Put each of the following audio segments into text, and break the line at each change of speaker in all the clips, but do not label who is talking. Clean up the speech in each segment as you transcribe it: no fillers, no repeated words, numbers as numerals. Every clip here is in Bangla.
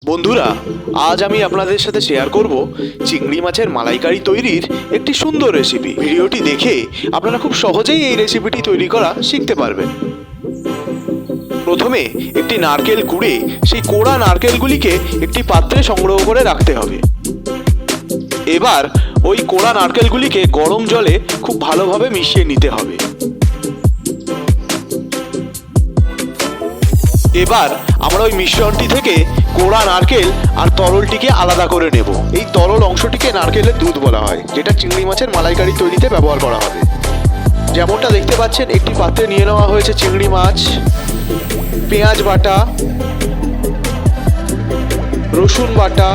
বন্ধুরা, আজ আমি আপনাদের সাথে শেয়ার করব চিংড়ি মাছের মালাইকারি তৈরির একটি সুন্দর রেসিপি। ভিডিওটি দেখে আপনারা খুব সহজেই এই রেসিপিটি তৈরি করা শিখতে পারবেন। প্রথমে একটি নারকেল কুড়ে সেই কোড়া নারকেলগুলিকে একটি পাত্রে সংগ্রহ করে রাখতে হবে। এবার ওই কোড়া নারকেলগুলিকে গরম জলে খুব ভালোভাবে মিশিয়ে নিতে হবে। এবার আমরা ওই মিশ্রণটি থেকে কোড়া নারকেল আর তরলটিকে আলাদা করে নেব। এই তরল অংশটিকে নারকেলের দুধ বলা হয়, যেটা চিংড়ি মাছের মালাইকারি তৈরিতে ব্যবহার করা হবে। যেমনটা দেখতে পাচ্ছেন, একটি পাত্রে নিয়ে নেওয়া হয়েছে চিংড়ি মাছ, পেঁয়াজ বাটা, রসুন বাটা।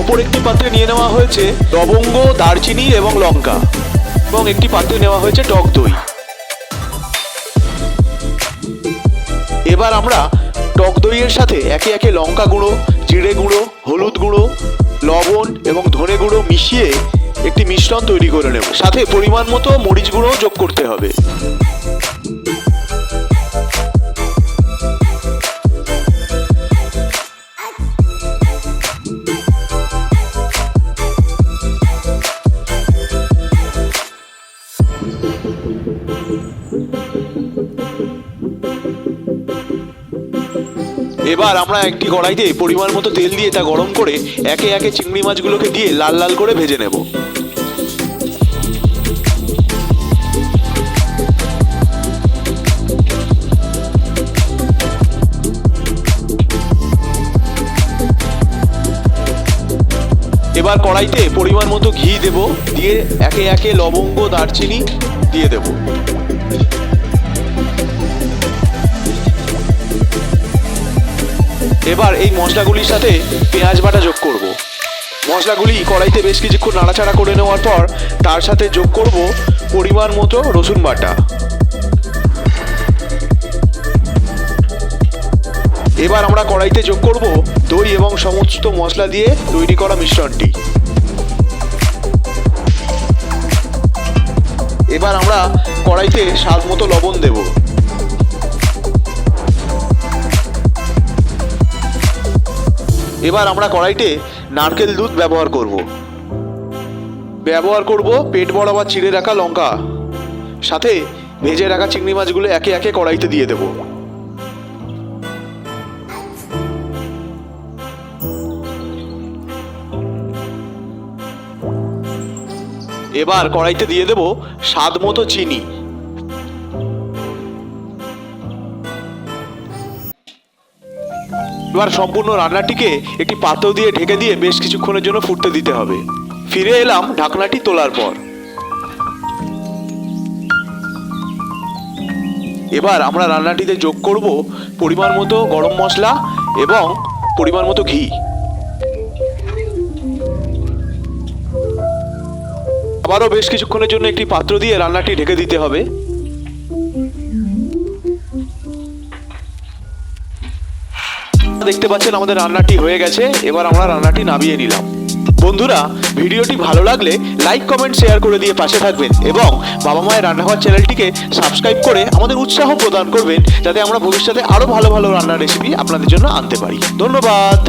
অপর একটি পাত্রে নিয়ে নেওয়া হয়েছে লবঙ্গ, দারচিনি এবং লঙ্কা, এবং একটি পাত্রে নেওয়া হয়েছে টক দই। এবার আমরা টক দইয়ের সাথে একে একে লঙ্কা গুঁড়ো, জিরে গুঁড়ো, হলুদ গুঁড়ো, লবণ এবং ধনে গুঁড়ো মিশিয়ে একটি মিশ্রণ তৈরি করে নেব। সাথে পরিমাণ মতো মরিচ গুঁড়ো যোগ করতে হবে। এবার আমরা একটি কড়াইতে পরিমাণ মতো তেল দিয়ে তা গরম করে একে একে চিংড়ি মাছগুলোকে দিয়ে লাল লাল করে ভেজে নেব। এবার কড়াইতে পরিমাণ মতো ঘি দেব, দিয়ে একে একে লবঙ্গ, দারচিনি দিয়ে দেব। এবার এই মশলাগুলির সাথে পেঁয়াজ বাটা যোগ করব। মশলাগুলি কড়াইতে বেশ কিছুক্ষণ নাড়াচাড়া করে নেওয়ার পর তার সাথে যোগ করব পরিমাণ মতো রসুন বাটা। এবার আমরা কড়াইতে যোগ করব দই এবং সমস্ত মশলা দিয়ে তৈরি করা মিশ্রণটি। এবার আমরা কড়াইতে স্বাদ মতো লবণ দেব। এবার আমরা কড়াইতে নারকেল দুধ ব্যবহার করব পেট বরাবর চিড়ে রাখা লঙ্কা, সাথে ভেজে রাখা চিংড়ি মাছগুলো একে একে কড়াইতে দিয়ে দেব। এবার কড়াইতে দিয়ে দেব স্বাদ মতো চিনি। এবার সম্পূর্ণ রান্নাটিকে একটি পাত্র দিয়ে ঢেকে দিয়ে বেশ কিছুক্ষণের জন্য ফুটতে দিতে হবে। ফিরে এলাম ঢাকনাটি তোলার পর। এবার আমরা রান্নাটিতে যোগ করব পরিমাণ মতো গরম মশলা এবং পরিমাণ মতো ঘি। আবারও বেশ কিছুক্ষণের জন্য একটি পাত্র দিয়ে রান্নাটি ঢেকে দিতে হবে। দেখতে পাচ্ছেন আমাদের রান্নাটি হয়ে গেছে। এবার আমরা রান্নাটি নামিয়ে নিলাম। বন্ধুরা, ভিডিওটি ভালো লাগলে লাইক, কমেন্ট, শেয়ার করে দিয়ে পাশে থাকবেন এবং বাবা মায়ের রান্নাঘর চ্যানেলটিকে সাবস্ক্রাইব করে আমাদের উৎসাহ প্রদান করবেন, যাতে আমরা ভবিষ্যতে আরো ভালো ভালো রান্নার রেসিপি আপনাদের জন্য আনতে পারি। ধন্যবাদ।